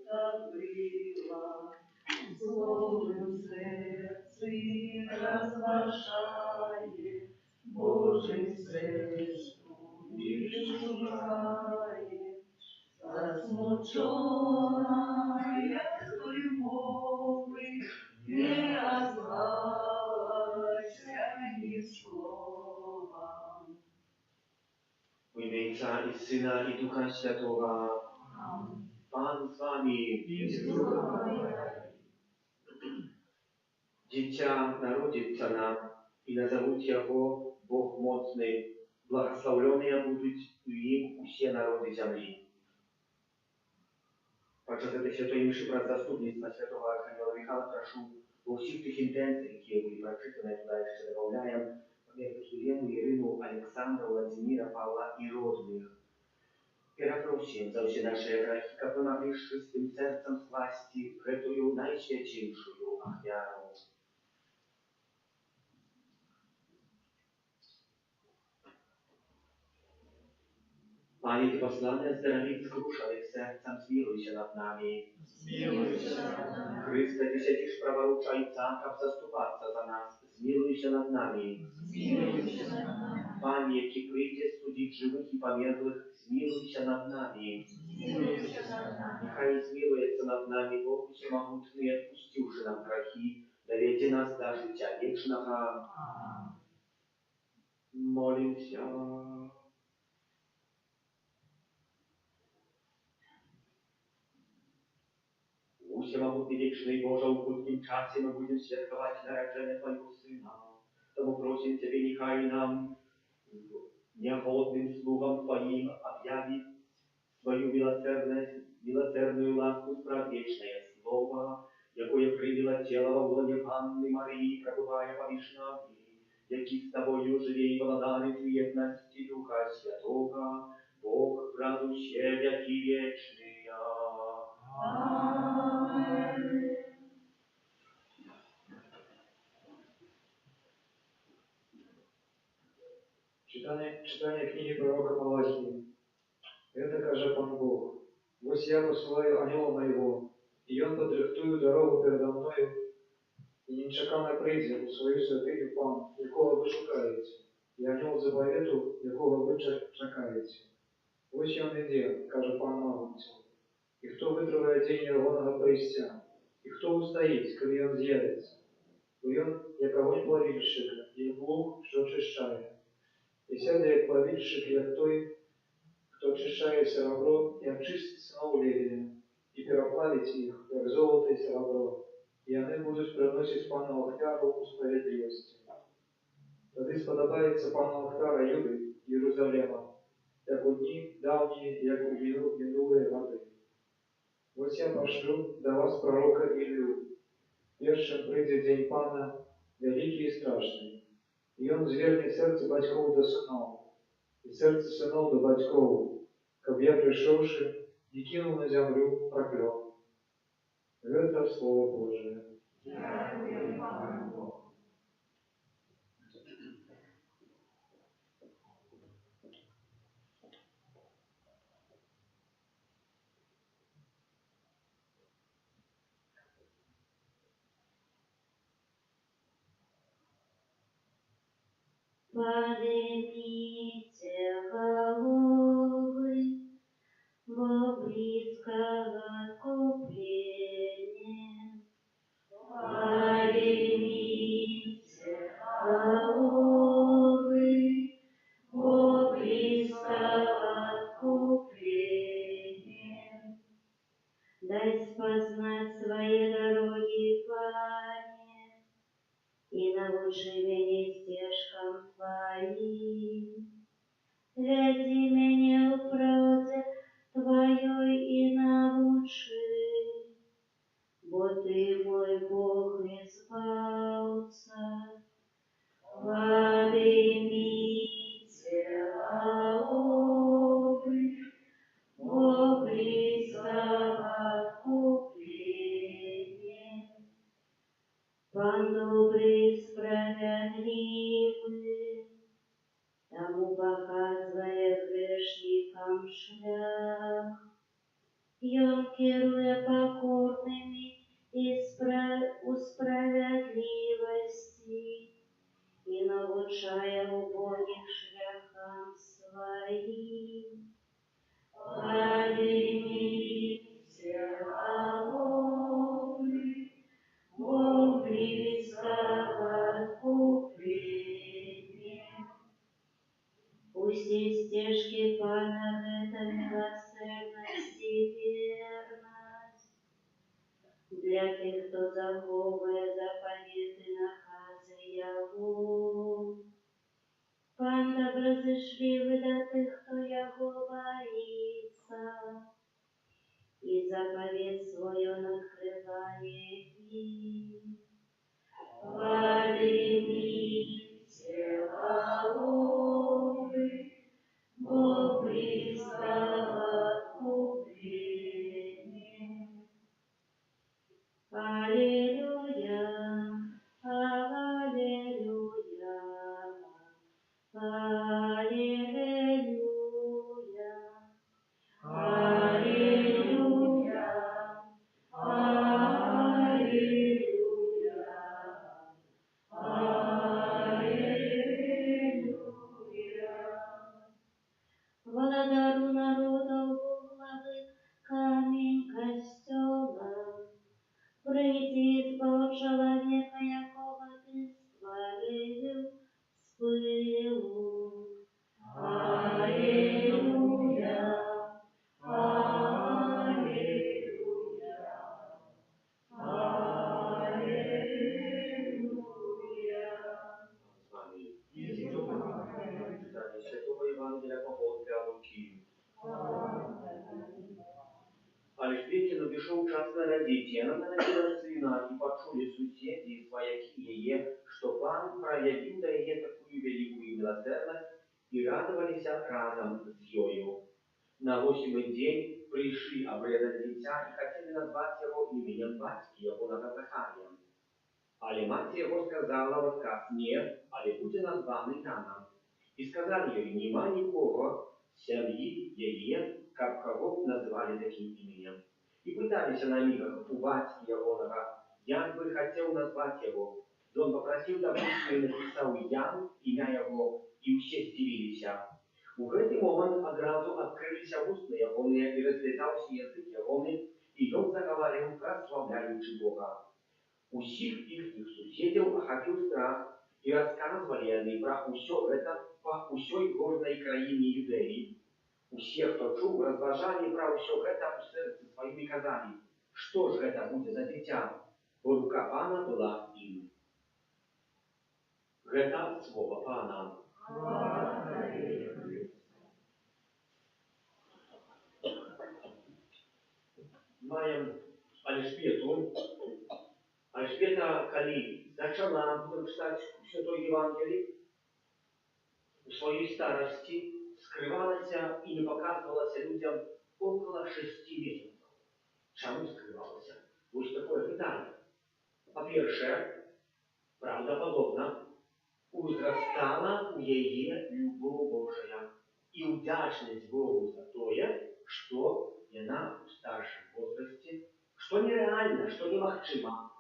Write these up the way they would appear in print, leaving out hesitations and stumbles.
забыла, злобным сердце развошает, Божий средству не шукает, засмученная той мовы, не озвалась ни словом. W imię Ojca i Syna i Ducha Świętego. Pan z wami. Dziecię narodził nam i nazwą Jego Bóg mocny, błogosławiony будуть im все народы земли. Подчас этой святой миши про заступництва святого Архангела Михаила прошу во всех тех интенциях, которые были прочитаны, туда еще добавляем, например, Елену, Ирину, Александра, Владимира, Павла и родных. Перепросим за все наши грехи, как бы могли с чистым сердцем сласти эту наисвятейшую офяру. Panie, Ty posłany z drogich skruszonych sercem, zmiłuj się nad nami. Zmiłuj się nad nami. Chryste, Ty siedzisz praworucza i Ojca, zastupаться za nas, zmiłuj się nad nami. Zmiłuj się nad nami. Panie, jaki przyjdzie studzić żywych i pamiętnych, zmiłuj się nad nami. Zmiłuj się nad nami. Niechaj zmiłuje się nad nami, Bóg Wszechmogutny, odpuściwszy nam grzechy, dowiedzie nas do życia wiecznego. Молим się. Всемогутный вечный Боже, в буднем часе мы будем святковать народжение Твоего Сына. Тому просим Тебя, нехай нам, неохотным слугам Твоим, объявить свою милосердную ласку справедливое слово, якое приняло тело во лоне Панны Марии, пробывая по Вишнаве, яки с Тобою живей владаны в едности Духа Святого, Бог, правдущий, веки вечные. Amen. Читание книги пророка Малахии. Это каже Пан Бог. Вот я посылаю анёла моего, и он подрихтует дорогу передо мною, и нечакано прийде у свою святыню Пан, якого ви шукаєте, і анёл заповіту, якого ви чекаєте. Ось он іде, каже Пан Магунців. І хто витриває день його прийстя, і хто устоїть, коли він з'явиться. Бо він, як огонь плавильщика, і плуг, що очищає. І сяде, як плавильщик, як той, хто очищає серебро, і очистить сынов Левия, і переплавить їх, як золото і серебро. І вони будуть приносити Пану офяру у справедливості. Тоді сподобається Пану офяра Юди, Єрусалима, як у дні давні, як у минулі годи. Вот я пошлю до вас пророка Илью. Першим прийде день Пана, великий и страшный. И он звернет сердце батьков до сынов, и сердце сынов до батьков, как я пришедший, не кинул на землю проклён. Это Слово Божие. Поднимите головы, во близко откупление. Поднимите головы, во близко откупление. Дай спознать свои дороги, Пане, и научи меня стежкам Твоим. Веди меня в правде Твоей и научи, бо Ты мой Бог избавца. Поднимите головы, во близко откупление. Пан добрый, справедливый, тому показывая грешникам шлях, и он керует по для тих, хто заховує заповіти накази Його. Пан доброзичливий до тих, хто Його боїться, і заповідь свою надкриває він. Поднимите головы, бо близко откупление. Аллилуйя, аллилуйя, аллилуйя, аллилуйя, аллилуйя, аллилуйя. Владару народов главы камень костела, прийти избавь человека, якого ты створил с пылу. Аллилуйя, аллилуйя, аллилуйя. С вами читание Святого Евангелия по Божьей Луки. Альжбете надышал час народить, и она народила сына, и почули суседи и свояки ее, что пан проявил до ее такую великую милосердность, и радовались разом с ею. На 8-й день пришли обрезать дитя и хотели назвать его именем батьки его Захарием. Але мать его сказала в отказ: нет, але буде названий Яном. И сказали ей: нема никого семьи ее, как кого называли таким именем. И пытались на мигах у батьки его, як бы хотел назвать его. Он попросил, дабы и написал Ян, имя его, и все здивились. У этот момент одразу открылись устные его, и разлетался язык его, и он заговорил, прославляючи Бога. Усіх їхніх сусідів охопив страх, і розказували вони про усе це по усій горній країні Юдеї. Усі, хто чув, розважали про усе це у серці своїм і казали: що ж це буде за дитя, бо рука пана була з ним. Це слово пана. Маємо Альжбету. Альжбета, коли начала, будем читать Святой Евангелие, у своей старости скрывалась и не показывалась людям около 6 месяцев. Чему скрывалась? Вот такое питание. По-перше, правдоподобно, узрастала у ее любовь Божия и удячность Богу за то, что она в старшем возрасте, что нереально, что немахчимо,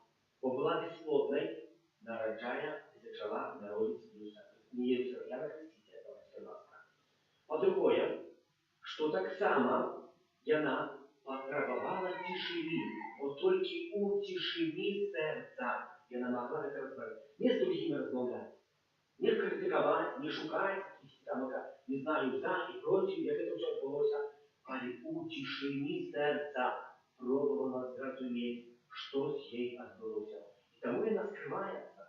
бо була бесплодной, народжая и зачала народить не Яна Крестителя, по-другое, что так само Яна потребовала тишины, вот только у тишины сердца Яна могла это разбавить. Не с другими размовлять, не критиковать, не шукать, не знаю, за и против, как это все отбылось, а у тишины сердца пробовала зразуметь, что с ней отбылось. И тому она скрывается.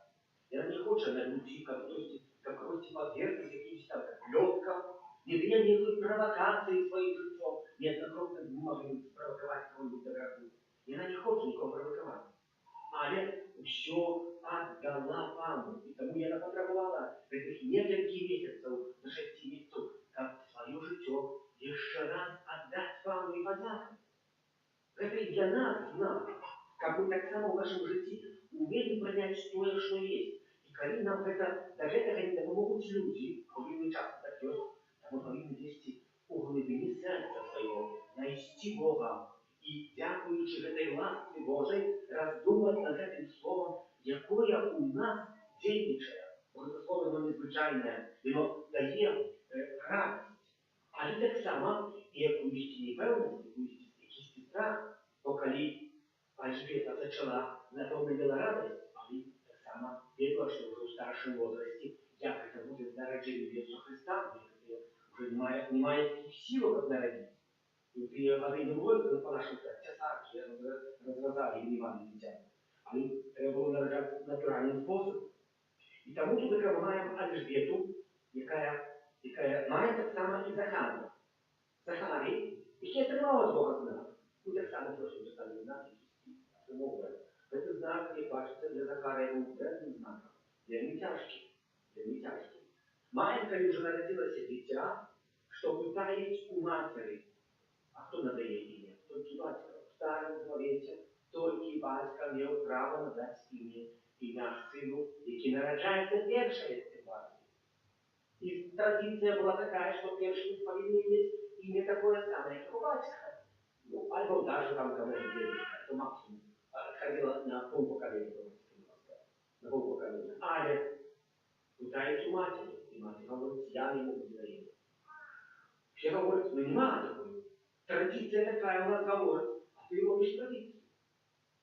И она не хочет на люди, как рости поверхность, каким-то лёгком, не дая никакой провокации своим жильцом. Неоднократно не могли спровоковать кого-нибудь дорогую. И она не хочет никого провоковать. Але все отдала пану. И тому она потребовала этих нескольких месяцев, до 6 месяцев, как свое житё еще раз отдать пану и подяку. Это и для нас знак, как мы так само в нашем житті умеем понять то, что есть. И когда нам это, до этого не допомогут люди, повинны часто так есть, мы повинны вести у глибині серця своего, найти Бога. И, дякуючи этой ласке Божией, раздумать над этим словом, якое у нас дійничає. Бо це слово, воно незвичайне, воно дає радість. Але так само, як у істинній певності, у істинній страх, то коли Альжбета зачала, наповнила радость, але так само відомо, що вже у старшому возрасті, як це буде з народженням Ісуса Христа, вже немає таких сил, як народити. Тут і вони не були по нашим часах, розв'язали і Іван дитя. Але треба було народжати натуральним способом. І тому тут ми маємо Альжбету, яка має так само і Захарію. Захарій, який отримав від Бога знак. Ну, так само прошу писати знаки, це знак, як бачите, для Захарія був вредним знаком. Вельми тяжкий. Має, коли вже народилося дитя, що питають у матері. А хто надає ім'я? Тільки батько. В Старому Завіті тільки батько мав право надати ім'я сину, який народжається перший в батьки. І традиція була така, що перший повинен мати ім'я таке саме, як у батька. Ну, або навіть там кому-то дедушка, то максимум. Отходила на полпокоління, на полпокоління. Але питають у матері, і мати говорить, я не можу за ім'я. Все говорят, ну нема такой. Традиция такая у нас говорит, а ты робишь традицию.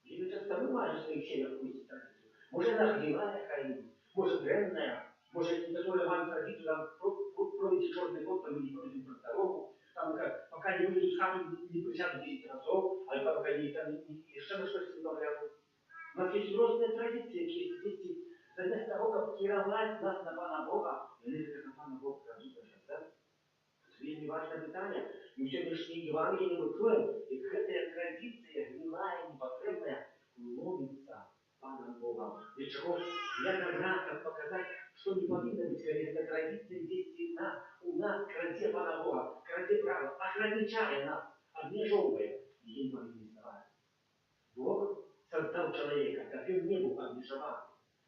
Или часто мы можем в своих семьях какую-то традицию. Может, она гнилая какая-нибудь, может, дрянная, может, которая вам традицию, там, пройдите черный год, там, или пройдем про дорогу, там, пока не выйдут с хаты, не присядут 10 разов, а пока не, там, еще на что-то не говорят. У нас есть взрослые традиции, какие есть, заместо того, как кировать нас на Пана Бога, они на Пана Бога крадут сейчас, да? Вельми важное питание. И в сегодняшней Евангелии мы чуем, и эта традиция гнилая, непотребная, ловится Паном Богом. Для чего? Для наград показать, что не повинна быть, конечно, традиция здесь у нас, краде Пана Бога, краде права, ограничая нас, обмежевывая, и не повинны сдавать. Бог создал человека, как он не был обмежеван.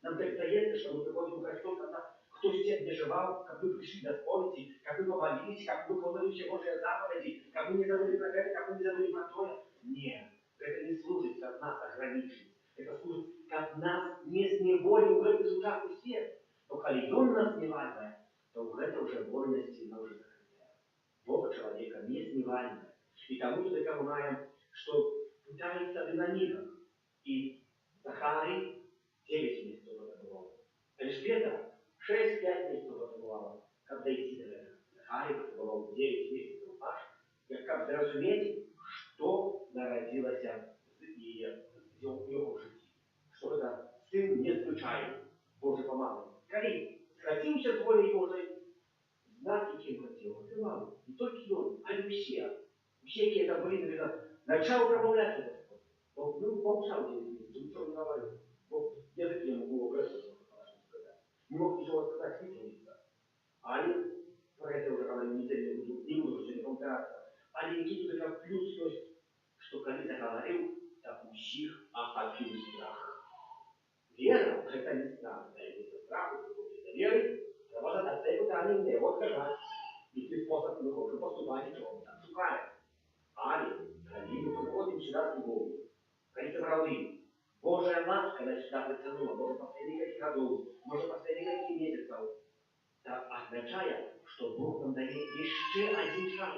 Нам так дается, что мы приходим в костел, когда кто всех переживал, как вы пришли до споведи, как вы помолились, как вы выполнили все Божьи заповеди, как вы не забыли про это, как вы не забыли про то. Нет, это не служит, как нас ограничить. Это служит, как нас не сневолил в этот ужасный свет. Но коли он нас сневальная, то в это уже вольности мы уже закрываем. Бог человека не сневальная. И тому что мы знаем, что пытается Бенамина и Захарий 9 месяцев отбывал. Эльжбета 6-5 месяцев отбывала, когда Исидора. Захарий отбывал 9 месяцев аж, как разуметь, что народилось в его жизни. Что это сын не случайно, Божий помазанный. Коли сходился с волей Божией, знаки кем хотел, открывал. Не только он, а и все. Все, какие там были, например, начал промовлять это. Бог, ну, молчал 9 месяцев, ничего не говорил. Бог язык ему было говорить, не мог ничего сказать, выполниться. А они, про это уже когда не буду сегодня повторяться, они какие-то как плюс есть, что когда заговорил, так у всех охватил страх. Вера – это не страх, это страх, это веры, потому что це питання не відказати. І ти спосіб не хочеш поступати, чого ми там шукаємо. Але, коли ми приходимо сюди з Богом, коли це правди, Божья ласка нас сюда притянула, может, последние каких годов, может, последние каких месяцев. Это означает, что Бог нам дает еще один шаг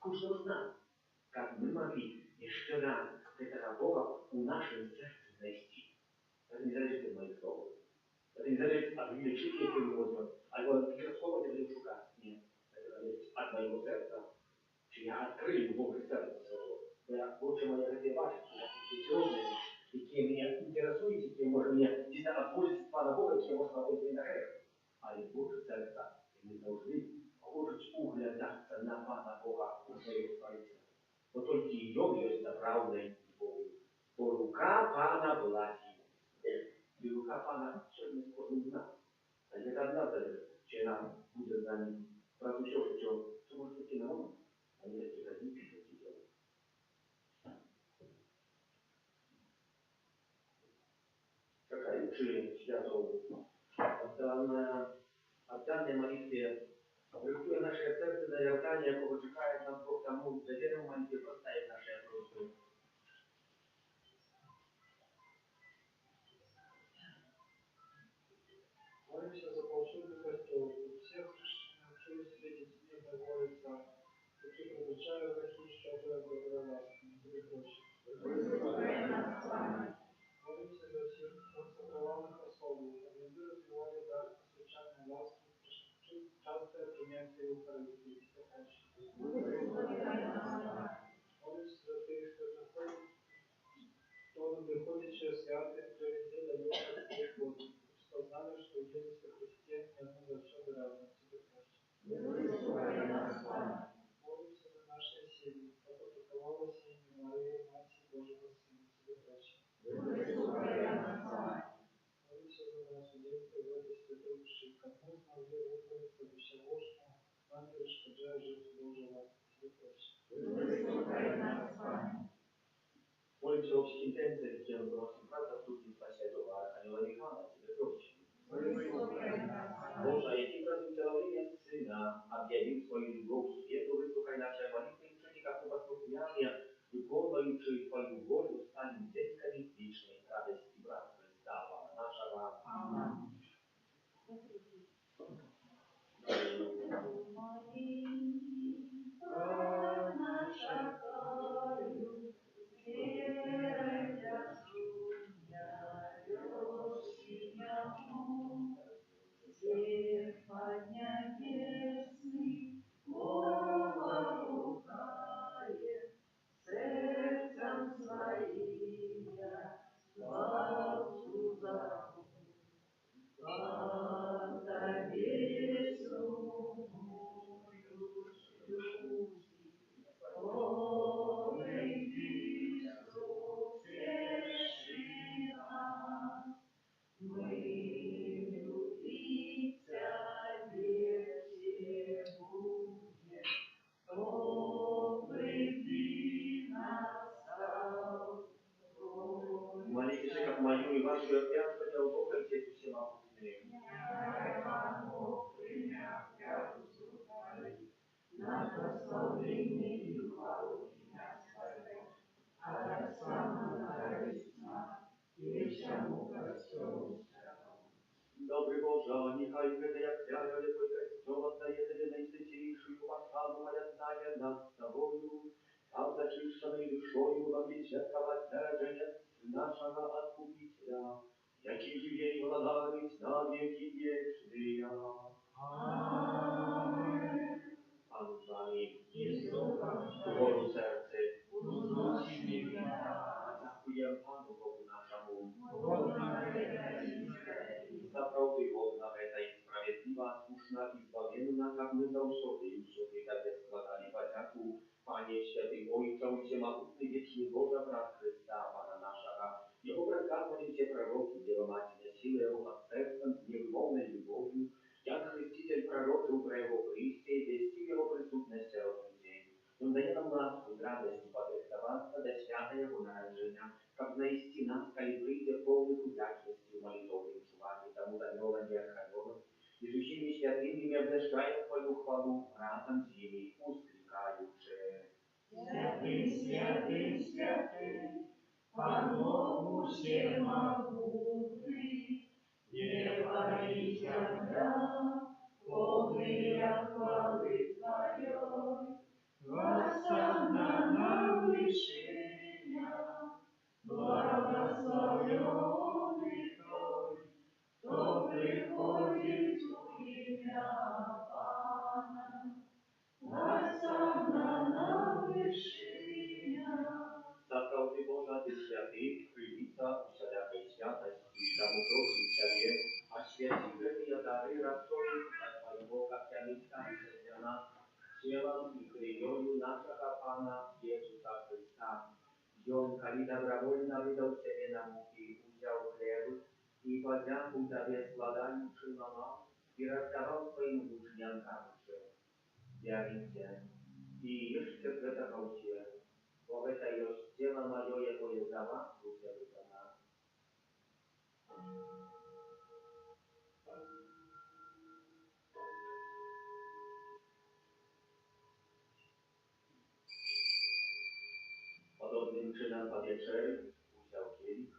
каждого из нас, как мы могли еще раз этого Бога у нашем сердце найти. Это не зависит от моих слов. Это не зависит от величия, какой мы возьмем. Альбо от микроскопа не будем шукать. Нет. Это зависит от моего сердца. Что я открыл Божье сердце своего. Я лучше моя хотела бачить, что я хочу серьезные вещи. Які мене інтересують, які може мене дійсно відводити Пана Бога, які можна наводити на грех. Але Боже серця не завжди хочуть углядатися на Пана Бога у своїх створіннях. Бо тільки Йов є заправлений Богом. Бо рука Пана була йому. І рука Пана сьогодні з кожним з нас. А не так нас залежить, чи нам буде з нами брати все, що може бути на момент, а не такі традиції, що ці діли. Какаючи святого, отданной молитве, рихтує наше серце до явдання, якого чекає нам Бог, тому довіримо молитві поставить наше просьби. Молимся за полшивый костел. У всех решившись эти дни молится, таки предучаю грехи, чтобы благодаря вас не были прочь. Молимся за всех сокровенных особей, организуя сегодня дар посвященной ласки, частое принятие Евхаристии, все прочее. будучи святым, приведи до Бога всех воду, что знали, что в Иисусе Христе не одно за все равно тебе прощай. Молимся за наши семьи, как опековала семьи Мария, Мать Божьего Сына, тебе прощай. Молимся за нас, удельцы в этой святой души, как мы смогли выполниться до всего, что нам перешкоджает жить Божьего, тебе прощай. Молимся общей интенцией, тем, что нашим братьям ступенства Святого Архангела Михаила, тебе прощай. Боже, який разом целовления Сына объявил свою любовь свету, выслухай нашей молитвы и учени, как послушания, выполняющие Твою волю, станем детками вечной радости брата Христа, Пана нашего. Аминь. Молитесь, как мою и вашу опять, хотя упокойте всемогутные. На прославление и хвалу меня ставит, а сама вечному Господу. Добрый Боже, нехай я царя, лепой костел, отдает тебе наисвятейшую посаду, моя знания над тобою, а зачищенной душою во влечетковать рождения нашего Откупителя, який живей владарить на веки вечные. Аминь. Пан з вами, гору серце, дякуємо Пану Богу нашому, за правду годна, вета и справедлива, слушна и збавленна, как мы завсёды и всюди Тебе складали подяку, Пане Святый Ojcze, Всемогутный, Вечный Боже, брат Христа, Пана нашего, Его проказывали все пророки, Дева Матерь, силы Его от сердцем, с невмолной любовью, як Христитель пророчил про Его Христе, вести Его присутность от людей. Он дает нам ласку и радость подрихтоваться до свята Его народжения, как наисти нас, коли прийде полных удячности в молитвовом чувании, тому дарование Архангелов, и жущими святыми обнажаем Твою хвалу, разом с ними устрекаючи. Святый, святый, святый, Богу всемогутный, небо и земля, полные хвалы Твоей, воссадна на вышиня, благословенный Той, кто приходит в имя Пана, воссадна на вышиня. Zapravo Ty Boža, Ty sviatý, prílica všelijakej sviatosti, tomu prosím Tebe, a sviatí gredy a dary rastovi, a Tvojho kapťanická srdňana, cieľom i krývou našeho Pána Jezusa Krista. On, kali dobrovoľne vydal sebe na múky, uzial chlieb i podňaku Tebe skladaючи ломал, и раздавал своим учням кажучи: «Берите и ешьте с этого все. Бо это есть тело мое, якое за вас будет дано». Podobnym czynem po wieczerzy usiał kielich,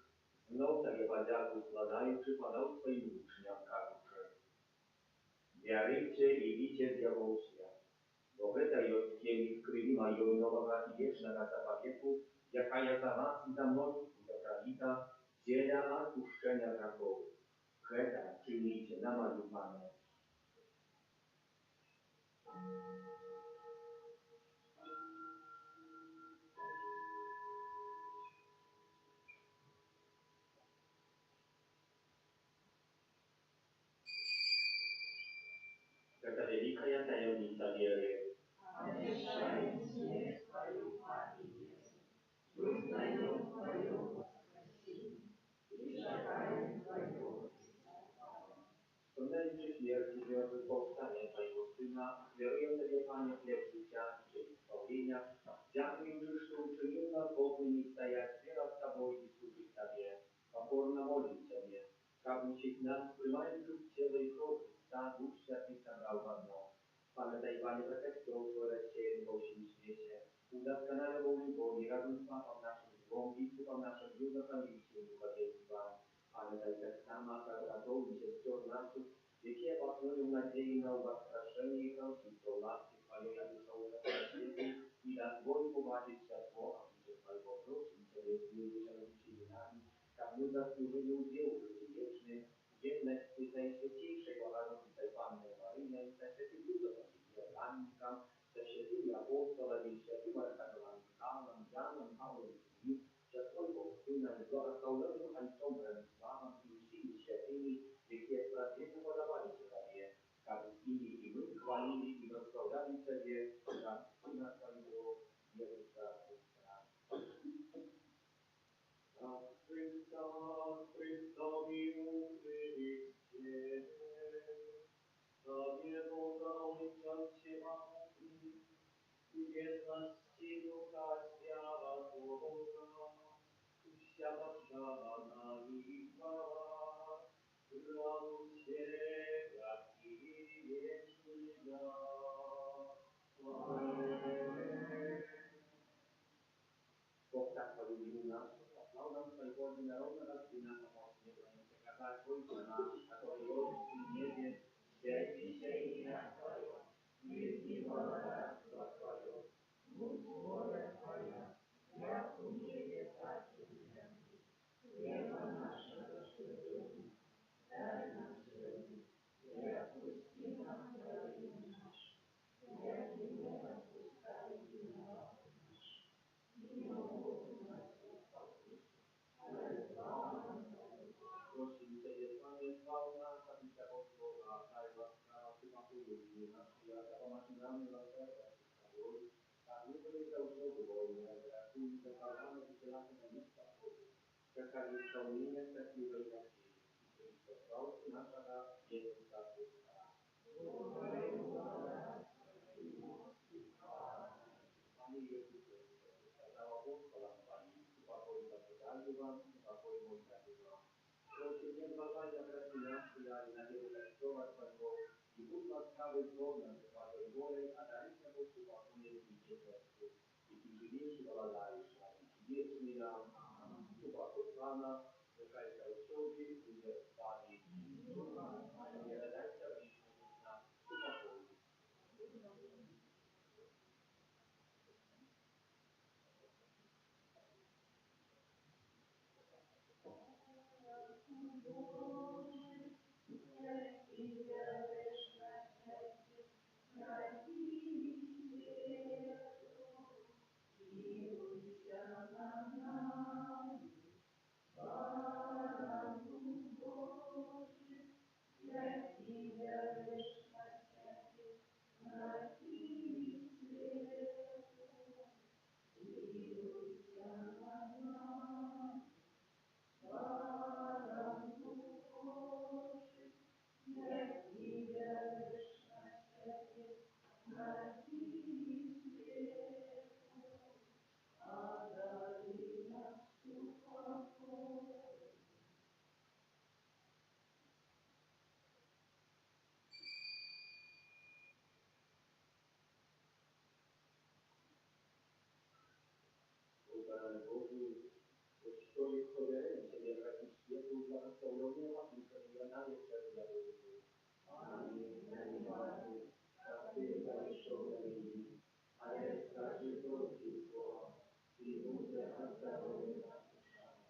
znów sobie podziaku składający podał swoim uczniom кажучи: «Берите и пейте с его все. Бо это есть кielich krwi mojej nowego i wiecznego zapowiedzu, jaka za was i za mnogich буде пролита для odpuszczenia grzechów. Это czynicie na moją pamięć». tajemnica wiery. Omieszczając mnie Twoją Pani Jezu, wyznają Twoją łaskę i czekają Twojego Wspomnieliśmy śmierci związku powstania Twojego Syna, wieruję Tobie, Panie, chleb życia i dzień zbawienia. Dziękuję, że to uczynił nas godnymi stajać wiera z Tobą i służyć Tobie. Покорно молим Тебе, как учить нас, принимаем тело и кровь Христа, Дух Святый собрал в одно. Памятай, Пане, про костел Твой рассеян во всем свете. Удосконаливал любовь и разум с Папом нашим живом, и Духом нашим жил на хранившим духовенства. Памятай, как сама, как братов и сестер наших, веке поклонил надеи на воскрешение и кончинство ласки Твоей, я душа ужасна и дозволь уважить святого, а Ты Твоего просим Тебе, смилуйся над всеми нами, как мы заслужили удел жизни вечной, jedności Najświętejszej Bogorodicy Panny Maryi, ze świętym Józefem i Joannikiem, ze świętymi apostolami, świętym archaniołem Michałem, Janem, Pawłem i ze Twojego Syna i błogosławionym Ojcem Bronisławem i wszystkimi świętymi, jakie sprawiedliwie podobali się Tobie, jak z nimi i my chwalili i wysławiali Ciebie za Syna Twojego Jezusa Chrystusa. Христови укрепите, Тебе Богородице Матери, и безности Духа Святого, вся душа нами и слава, радуйся, и вечная. Аминь. Bóg tak polubił nas, posłał nam swojego jednorodnego Syna pomocnego, przekazać Ojca nasz, który jest w niebie, święci się imię Twoje, niech królestwo Twoje, bądź wola Twoja, jak u niebie, tak i w ziemi. Chleba naszego codziennego daj nam dzisiaj, i odpuść nam nasze winy, jak i my odpuszczamy winowajcom. Prosím Ciebie, Panie, chwal nas, aby Cię Boga, daj łaskawa, Ty napój nasz, ja zapomacinamy za serce, tak my sobie za usługu wolne, rachuj zakalane i tylaki na miejsca Twoje, czekali spełnienie szczęśliwej nadziei. Chrystus, Chwałcy nasza, Jezusa Chrystusa. Panie Jezusie, kazała apostolam Pani, upokój zapytali Wam, upokój mój taki Wam. Proszę, nie zważaj na treści naszej, ale na wiele lekcjować Twojego i bądź łaskawy zgodna z Twojej wolą, a dajcie mu upokój i dziecięciu. I Ty żywisz i doladajesz nam, i Ty wieczny nam, upokój Pana, niechaj się Ojcowi ludzie Pani. Nie dajcie bliźni nam upokój. Panie Bogu, Ojcowie, powierzyłem Ciebie w świetu błogosławionego Matryka i Janaje przez Jadowego. Amen. Najmilszy, a Ty dajesz objawienie, ale straszy Twoje słowa, i budzę a zdrowie na duszanie.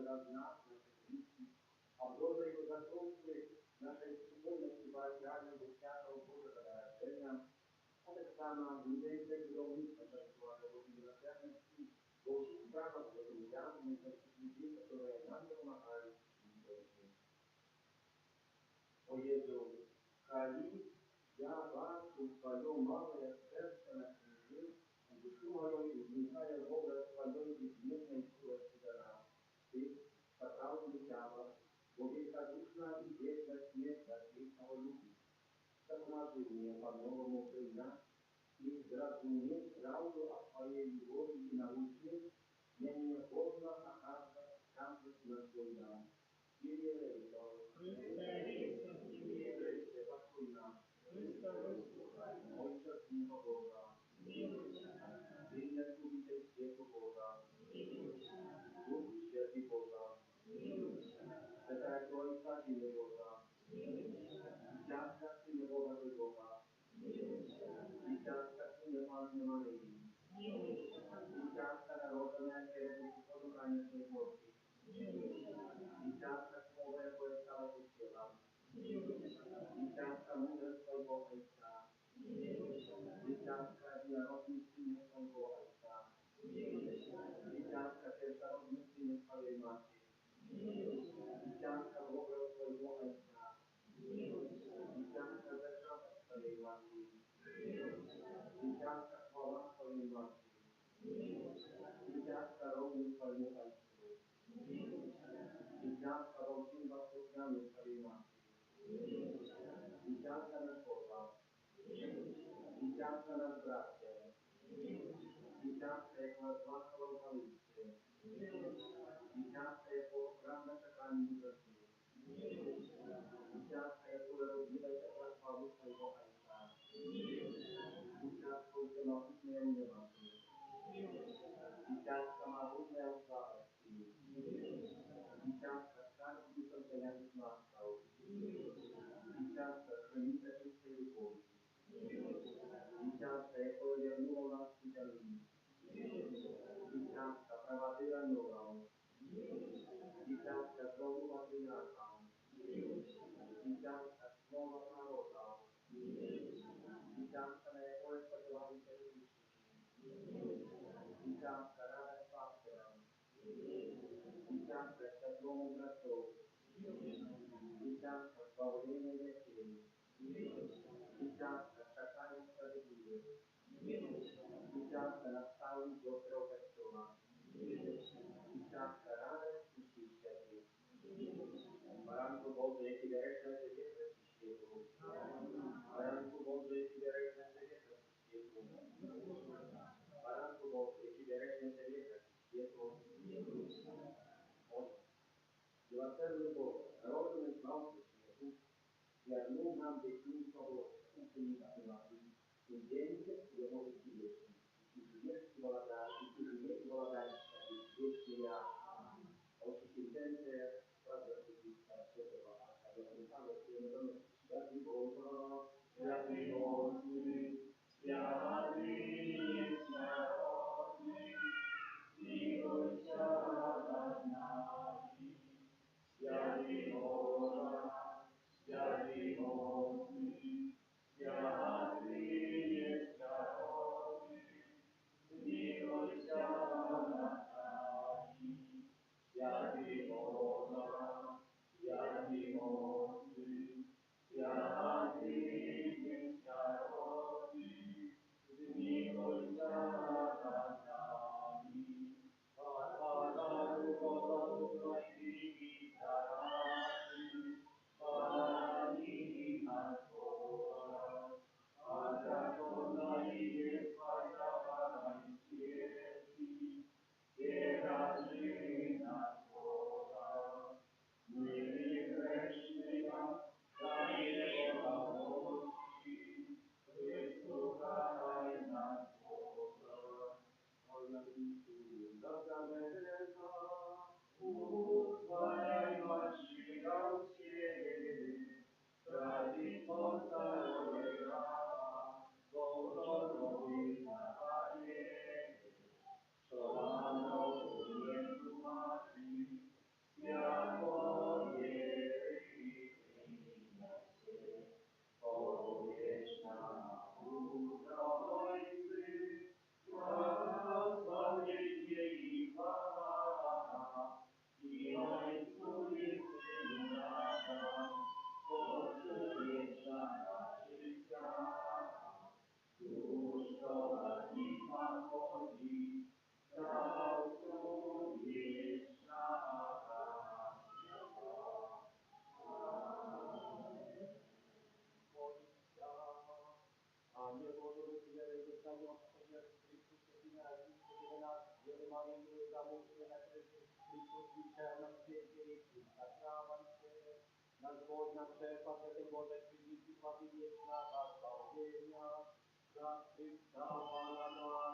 раз нас, наших близьких, а в добрій позапрості нашої супольності парахіального десятого Божого народження, а так само людей це будівництва працювати в університеті, во всіх справах зобов'язаних за всіх людей, які нам допомагають і допомагають. О Єзу, хай я бачу твоє мале серце на крижі, у душу мою вникає в образ твоєї безмірної скорості до нас. Ти собрал дитява, бо великодушна и вечна смерть ответного любви. Так поможи мне по-новому принять и разуметь правду о твоей любови и научи меня неохотно оказывать кампус на свой дар. Кирия Рейсов, пасуй нас, Мойша Сына Бога, Сына Любитель Света Бога, Дух Святый Бога, Святая Троица Сына Бога, Дитятка Сына Бога Живого, Дитятка Сына Панны Марии, Дитятка народная перед Господом ранешней Божьей, Дитятка Слово, якое стало телом, Дитятка мудрства Твоего Отца, Дитятка единородный Сын Твоего Отца, Дитятка первородный Сын Твоей Матери, Дитятка доброго Твоего Отца, Дитятка зачата Твоей Матери, Дитятка хвала Твоей Матери, Дитятка ровный Твоему Отцу, Дитятка волчим воскресению Твоей Матери, Дитятка наш Бога, Дитятка наш братья, Дитятка, яка плакала в Галиці, Дитятка, якого храм на чеканні мужики, Дитятка, яку родилася про славу Твоего Отца, Дитятка всемогутная в небосу, Дитятка могутная в слабости, Дитятка царь Духом понятых настал, Дитятка хранитель чистой любови, Дитятка, якое вернуло нас в землю, Дитятка проводила нового, Дитятка крову патриархам, Дитятка слова пророков, Дитятка, на якое сподіваються грішники, Дитятка радость пастирам, Дитятка святому братов, Дитятка славлення дітей, Дитятка шакає справедливих, Дитятка наставник Божого Костола, Дитятка радость усіх святих, Баранку Божий, який береш на себе святу, Баранку Божий, який береш на себе святу, Баранку Божий, який береш на себе святу. Милосердный Бог, народный славный святу, вернул нам вечную свободу, ученика Пилаты, и деньги его веселейшим, и живешь и благодать, вечный я, учительница, правдоподобная, святого Аркадия Александра, святый Бога, святый Господи, святый есть народный, милуйся над нами. Святый Бога, святый Господи, святый есть народный, милуйся над нами. Святый Бога, святый Господи, святый есть Високвічерном світі, сакраванце, наш Бог, наш Шефа, Святий Боже, святий слави вічна, та славлення, за Христа Пана нашого.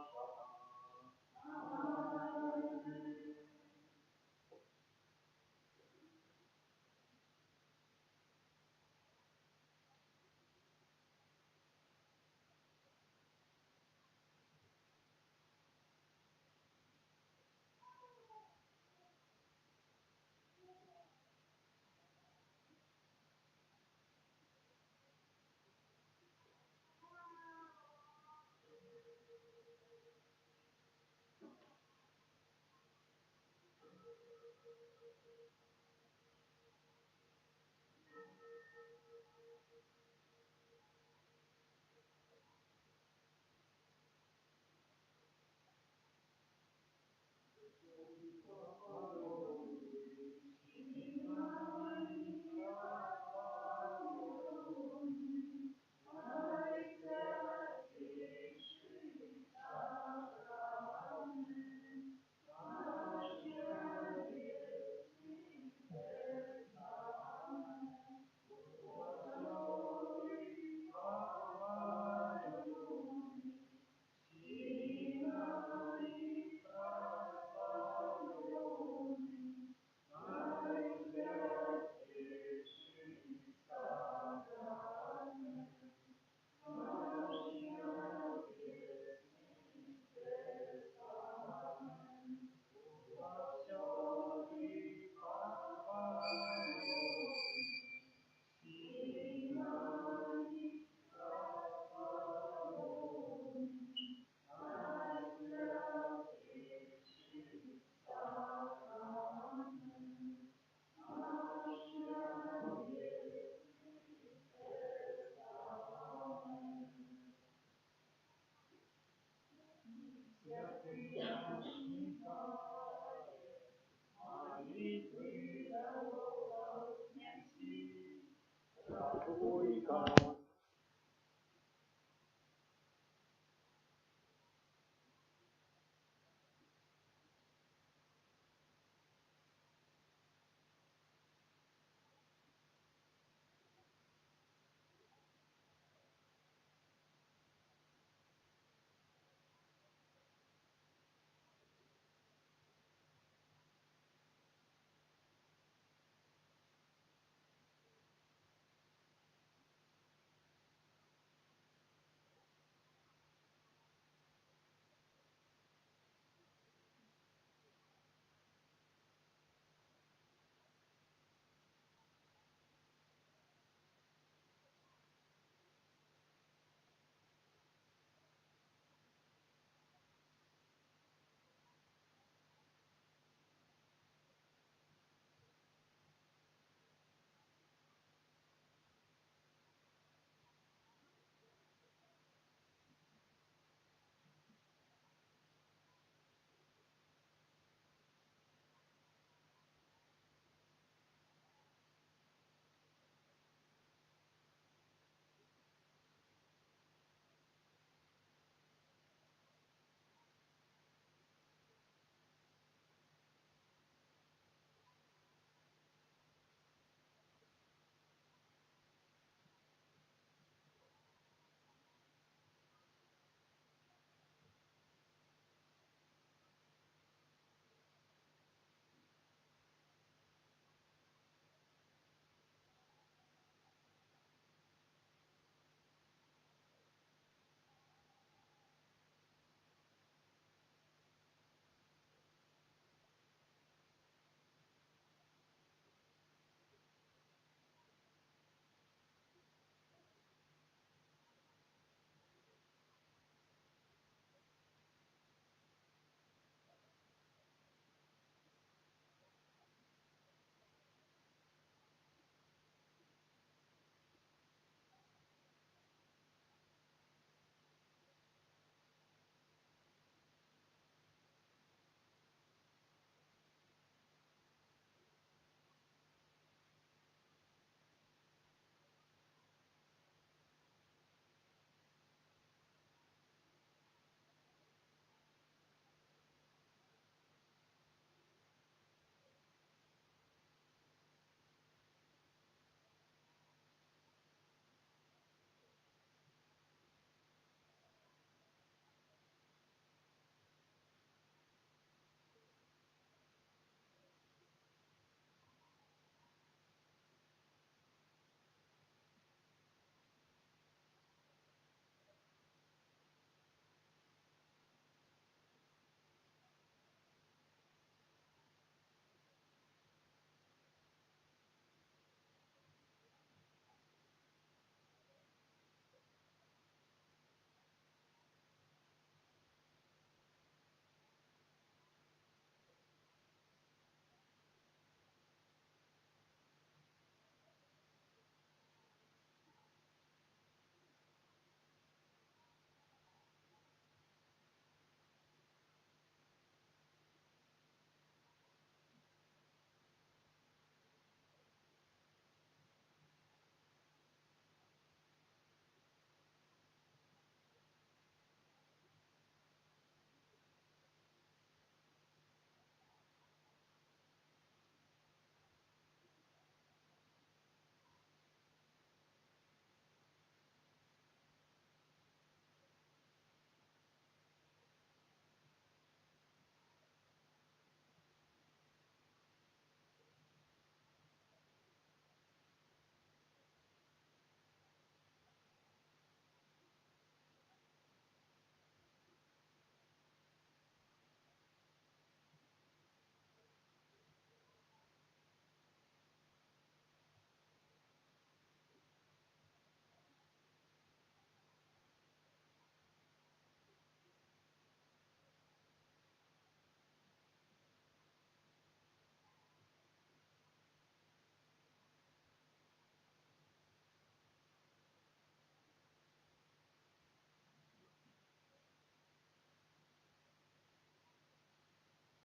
Твой